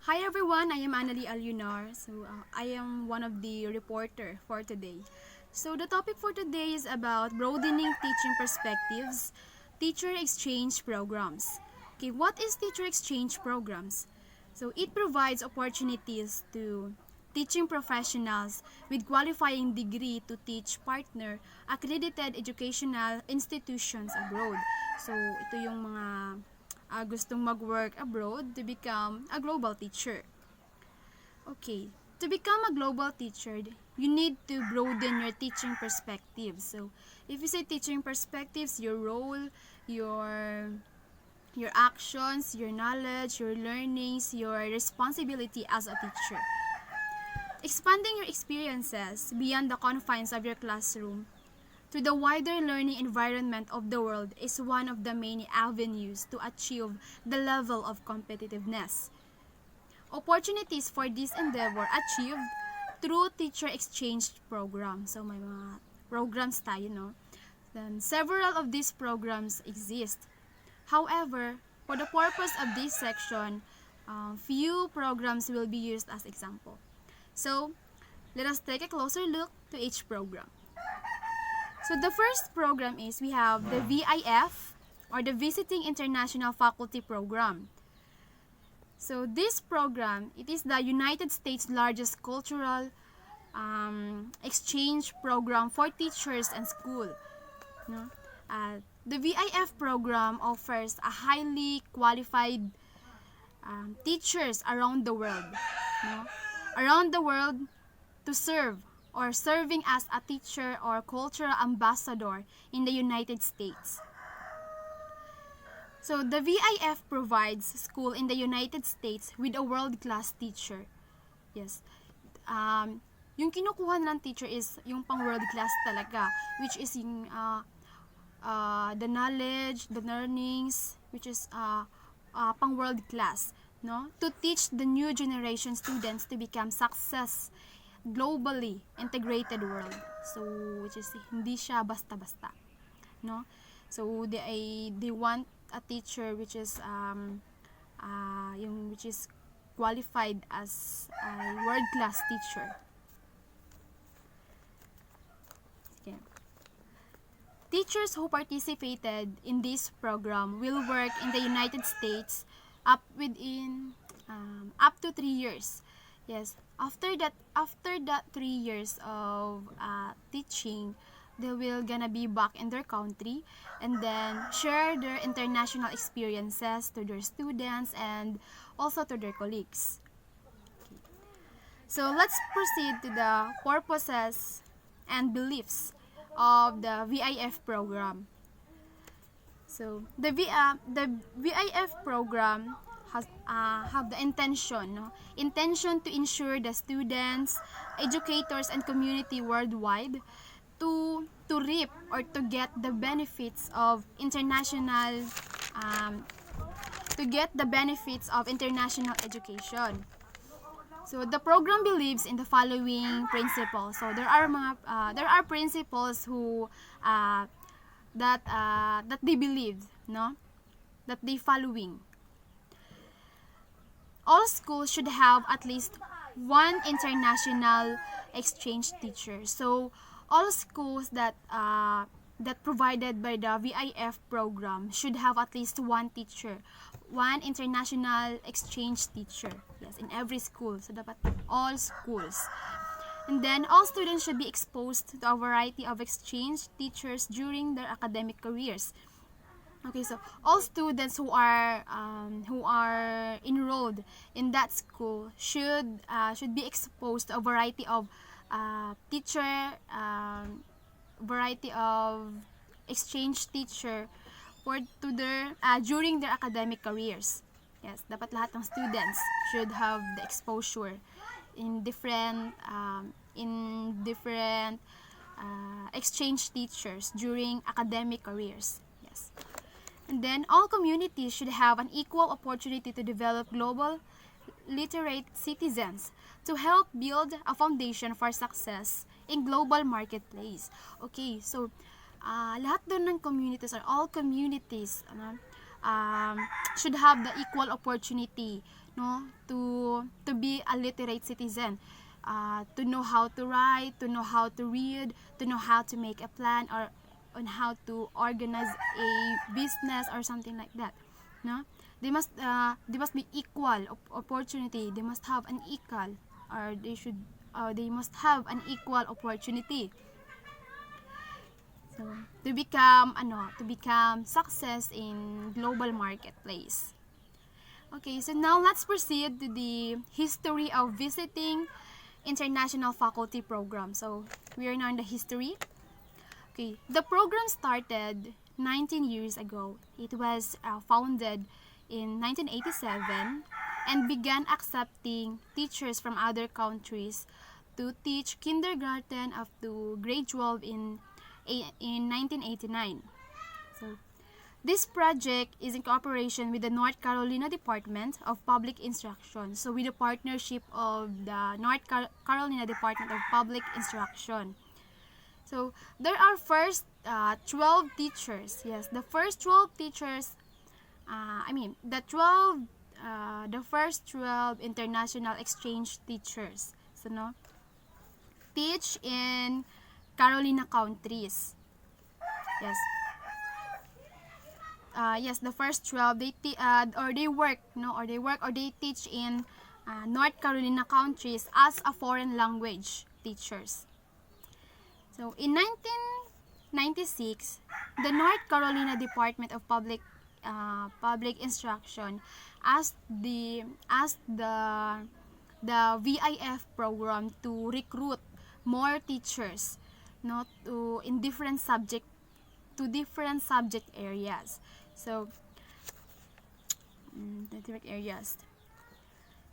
Hi everyone, I am Annalie Alunar. I am one of the reporter for today. So the topic for today is about broadening teaching perspectives, teacher exchange programs. Okay, what is teacher exchange programs? So it provides opportunities to teaching professionals with qualifying degree to teach partner accredited educational institutions abroad. So ito yung mga gustong mag-work abroad to become a global teacher. Okay, to become a global teacher, you need to broaden your teaching perspectives. So, if you say teaching perspectives, your role, your actions, your knowledge, your learnings, your responsibility as a teacher. Expanding your experiences beyond the confines of your classroom to the wider learning environment of the world is one of the many avenues to achieve the level of competitiveness. Opportunities for this endeavor achieved through teacher exchange program. So may mga programs tayo, no? Then several of these programs exist. However, for the purpose of this section, few programs will be used as example. So, let us take a closer look to each program. So the first program is we have the VIF or the Visiting International Faculty Program. So this program, it is the United States' largest cultural exchange program for teachers and school. No? The VIF program offers a highly qualified teachers around the world. No? Around the world to serve or serving as a teacher or cultural ambassador in the United States. So, the VIF provides school in the United States with a world-class teacher. Yes. Yung kinukuha ng teacher is yung pang world-class talaga, which is yung the knowledge, the learnings, which is pang world-class, no? To teach the new generation students to become success globally integrated world. So, which is hindi siya basta-basta, no? So, they want a teacher which is which is qualified as a world-class teacher. Okay. Teachers who participated in this program will work in the United States up to 3 years. Yes, after that 3 years of teaching, they will gonna be back in their country and then share their international experiences to their students and also to their colleagues. Okay. So let's proceed to the purposes and beliefs of the VIF program. So the VIF program have the intention to ensure the students, educators, and community worldwide to reap or to get the benefits of international education. So the program believes in the following principles. So there are principles who that they believe, no, that they following. All schools should have at least one international exchange teacher. So all schools that provided by the VIF program should have at least one teacher, one international exchange teacher. Yes, in every school. So dapat all schools. And then all students should be exposed to a variety of exchange teachers during their academic careers. Okay, so all students who are enrolled in that school should be exposed to a variety of variety of exchange teacher during their academic careers. Yes, dapat lahat ng students should have the exposure in different exchange teachers during academic careers. Yes. And then all communities should have an equal opportunity to develop global literate citizens to help build a foundation for success in global marketplace. Okay, so lahat doon ng communities or all communities should have the equal opportunity, no, to be a literate citizen, to know how to write, to know how to read, to know how to make a plan, or on how to organize a business or something like that, no. They must be equal opportunity. They must have an equal, or they must have an equal opportunity. So, to become success in global marketplace. Okay, so now let's proceed to the history of visiting international faculty program. So, we are now in the history. Okay, the program started 19 years ago. It was founded in 1987 and began accepting teachers from other countries to teach kindergarten up to grade 12 in 1989. So, this project is in cooperation with the North Carolina Department of Public Instruction. So, with the partnership of the North Carolina Department of Public Instruction. So, there are first 12 teachers. Yes, the first 12 teachers, the first 12 international exchange teachers. So, no, teach in Carolina countries. Yes. Yes, the first 12 they teach in North Carolina countries as a foreign language teachers. So in 1996, the North Carolina Department of Public Instruction asked the VIF program to recruit more teachers, not to different subject areas. So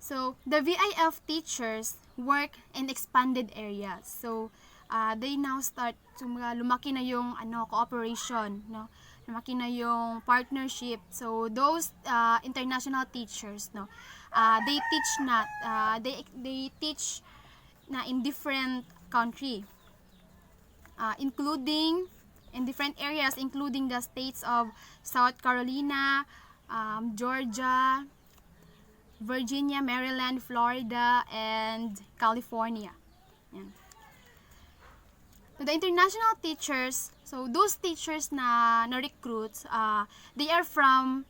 So the VIF teachers work in expanded areas. So they now start lumaki na yung cooperation, no? Lumaki na yung partnership. So those international teachers, no, they teach na in different country, including in different areas, including the states of South Carolina, Georgia, Virginia, Maryland, Florida, and California. Yan. So the international teachers, so those teachers na recruits, they are from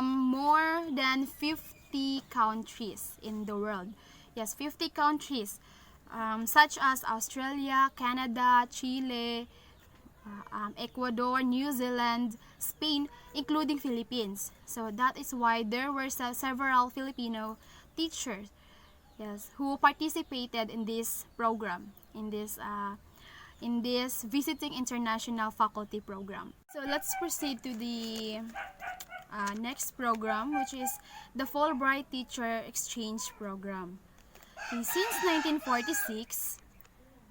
more than 50 countries in the world. Yes, 50 countries, such as Australia, Canada, Chile, Ecuador, New Zealand, Spain, including Philippines. So that is why there were several Filipino teachers, yes, who participated in this program, in this visiting international faculty program. So let's proceed to the next program, which is the Fulbright Teacher Exchange Program. Okay, since 1946,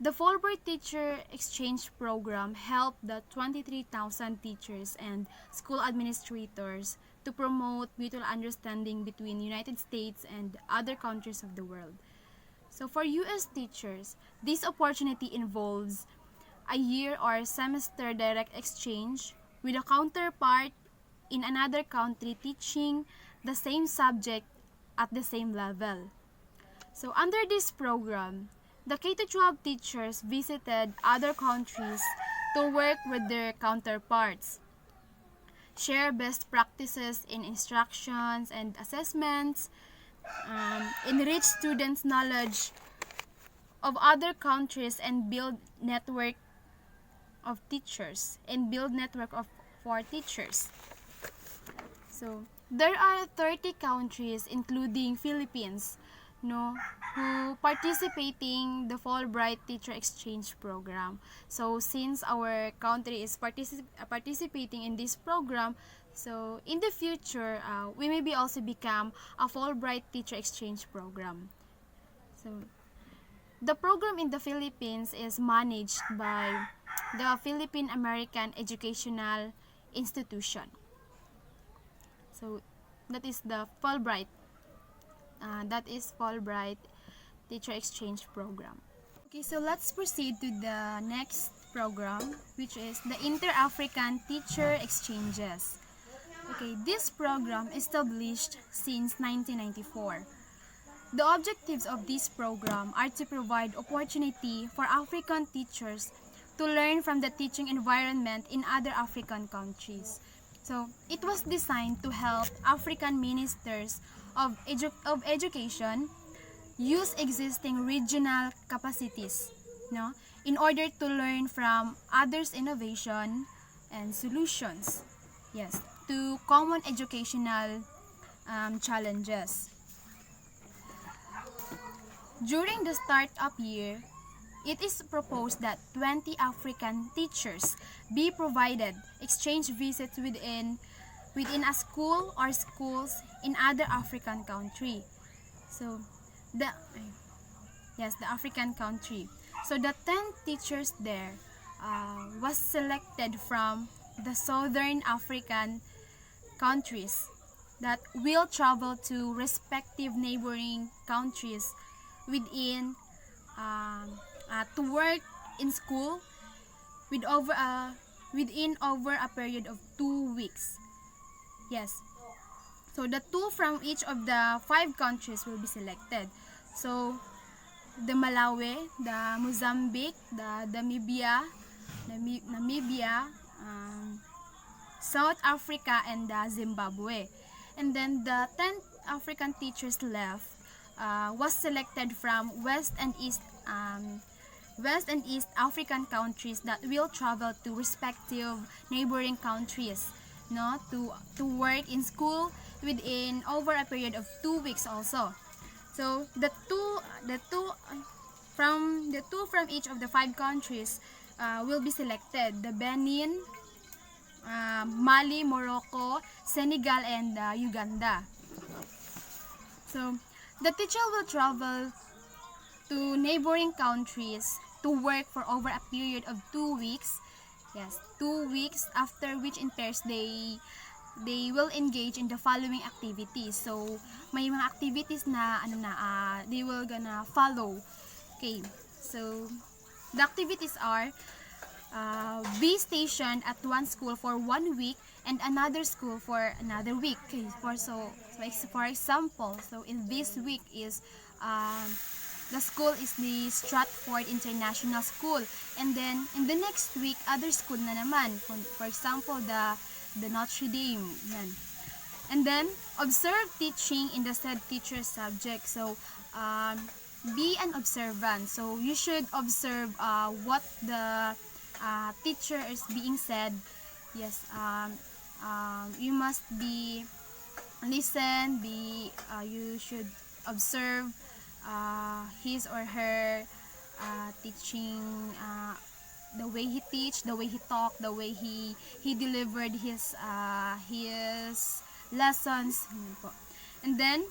the Fulbright Teacher Exchange Program helped the 23,000 teachers and school administrators to promote mutual understanding between United States and other countries of the world. So for U.S. teachers, this opportunity involves a year or semester direct exchange with a counterpart in another country teaching the same subject at the same level. So under this program, the K-12 teachers visited other countries to work with their counterparts, share best practices in instructions and assessments, enrich students' knowledge of other countries, and build network for teachers. So there are 30 countries, including Philippines, no, who participating the Fulbright Teacher Exchange Program. So since our country is participating in this program, so in the future, we maybe also become a Fulbright Teacher Exchange Program. So the program in the Philippines is managed by the Philippine American Educational Institution. So that is the Fulbright. That is Fulbright Teacher Exchange Program. Okay, so let's proceed to the next program, which is the Inter-African Teacher Exchanges. Okay, this program established since 1994. The objectives of this program are to provide opportunity for African teachers to learn from the teaching environment in other African countries. So, it was designed to help African ministers of education use existing regional capacities, no, in order to learn from others' innovation and solutions, yes, to common educational challenges. During the startup year, it is proposed that 20 African teachers be provided exchange visits within a school or schools in other African country. So the yes, the African country. So the 10 teachers there was selected from the southern African countries that will travel to respective neighboring countries within to work in school within over a period of 2 weeks. Yes. So the two from each of the 5 countries will be selected. So the Malawi, the Mozambique, the Namibia, South Africa, and the Zimbabwe. And then the 10 African teachers left was selected from West and East African countries that will travel to respective neighboring countries, no, to work in school within over a period of 2 weeks also. So the two from each of the 5 countries will be selected: the Benin, Mali, Morocco, Senegal, and Uganda. So the teacher will travel to neighboring countries to work for over a period of 2 weeks. Yes, 2 weeks, after which in pairs they will engage in the following activities. So may mga activities na they will gonna follow. Okay, so the activities are be stationed at one school for 1 week and another school for another week. Okay, for example, so in this week is the school is the Stratford International School, and then in the next week other school na naman, for example the Notre Dame, yan. And then observe teaching in the said teacher subject. So be an observant, so you should observe what the teacher is being said. Yes, you must be listen, you should observe his or her teaching, the way he teach, the way he talk, the way he delivered his lessons. And then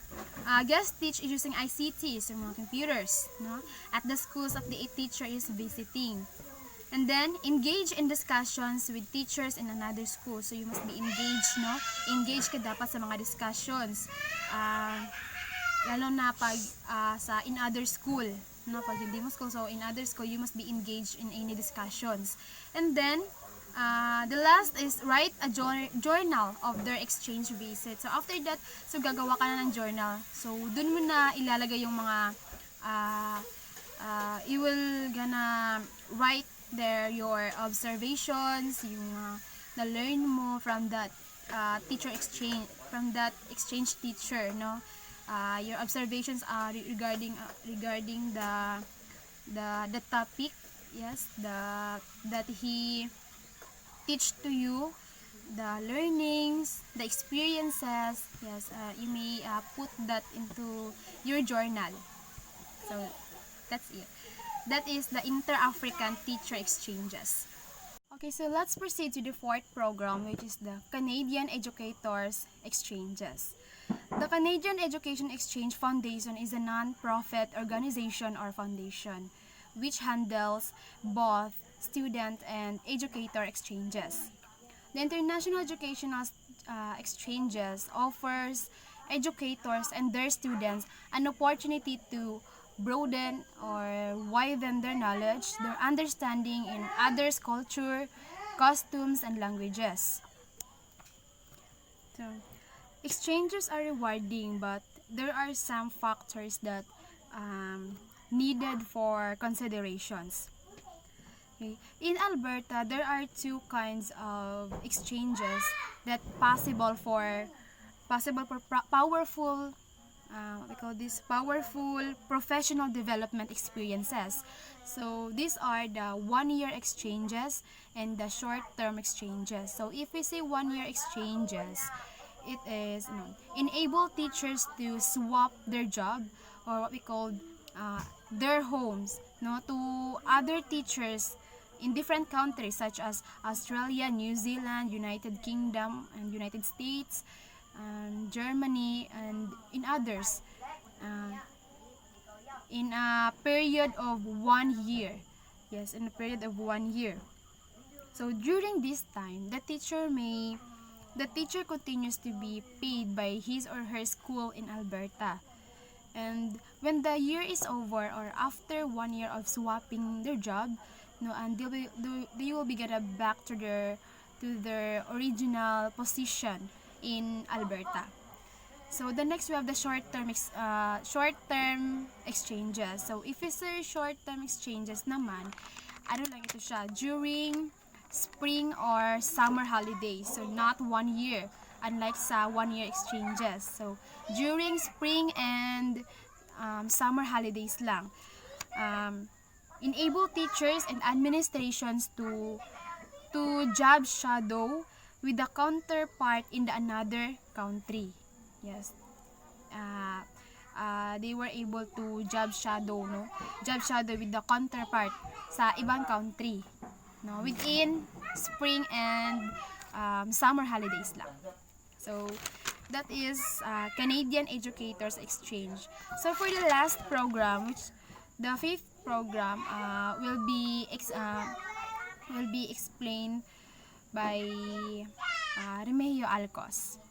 guest teach using ICTs or mga computers, no, at the schools of the teacher is visiting. And then engage in discussions with teachers in another school. So you must be engaged, no? Engage ka dapat sa mga discussions. Lalo na pag sa in other school, no, pag hindi mo school, so in other school you must be engaged in any discussions. And then the last is write a journal of their exchange visit. So after that, so gagawa ka na ng journal. So dun mo na ilalagay yung mga you will gonna write there your observations, yung na learn mo from that teacher exchange, from that exchange teacher, no. Your observations are regarding the topic, yes, that he teach to you, the learnings, the experiences. Yes, you may put that into your journal. So that's it. That is the Inter-African Teacher Exchanges. Okay, so let's proceed to the 4th program, which is the Canadian Educators Exchanges. The Canadian Education Exchange Foundation is a non-profit organization or foundation which handles both student and educator exchanges. The International Educational Exchanges offers educators and their students an opportunity to broaden or widen their knowledge, their understanding in others' culture, costumes, and languages. So, exchanges are rewarding, but there are some factors that needed for considerations. Okay. In Alberta, there are two kinds of exchanges that possible for powerful we call this powerful professional development experiences. So these are the 1-year exchanges and the short-term exchanges. So if we say 1-year exchanges, it is enable teachers to swap their job, or what we call their homes, to other teachers in different countries such as Australia, New Zealand, United Kingdom, and United States, Germany, and in others, in a period of 1 year. Yes, in a period of 1 year. So during this time, the teacher continues to be paid by his or her school in Alberta. And when the year is over, or after 1 year of swapping their job, and they will be get back to their original position in Alberta. So the next we have the short-term exchanges. So if we say short-term exchanges naman, ano lang ito siya, during spring or summer holidays. So not 1 year, unlike sa 1-year exchanges. So during spring and summer holidays lang. Enable teachers and administrations to job shadow with the counterpart in the another country. Yes. They were able to job shadow with the counterpart sa ibang country, within spring and summer holidays lang. So that is Canadian Educators Exchange. So for the last program, which the 5th program, will be explained by Remigio Alcos.